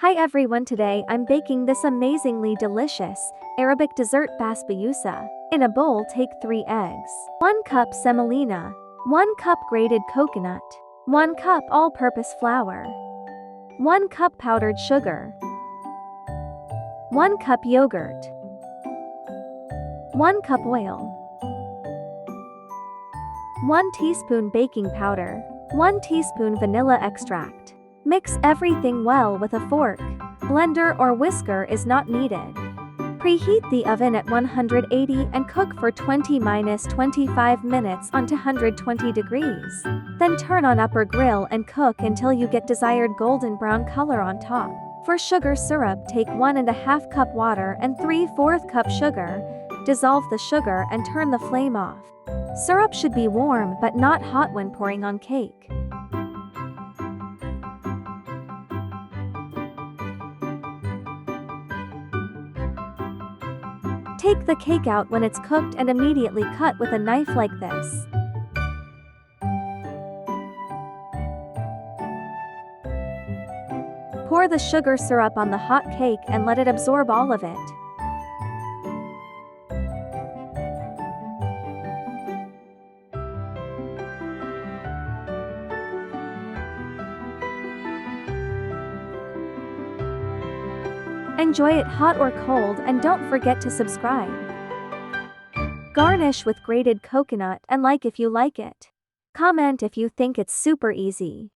Hi everyone, today I'm baking this amazingly delicious Arabic dessert basbousa. In a bowl, take 3 eggs, 1 cup semolina, 1 cup grated coconut, 1 cup all-purpose flour, 1 cup powdered sugar, 1 cup yogurt, 1 cup oil, 1 teaspoon baking powder, 1 teaspoon vanilla extract. Mix everything well with a fork. Blender or whisker is not needed. Preheat the oven at 180 and cook for 20-25 minutes on 120 degrees. Then turn on upper grill and cook until you get desired golden brown color on top. For sugar syrup, take 1½ cup water and 3/4 cup sugar. Dissolve the sugar and turn the flame off. Syrup should be warm but not hot when pouring on cake. Take the cake out when it's cooked and immediately cut with a knife like this. Pour the sugar syrup on the hot cake and let it absorb all of it. Enjoy it hot or cold, and don't forget to subscribe. Garnish with grated coconut and like if you like it. Comment if you think it's super easy.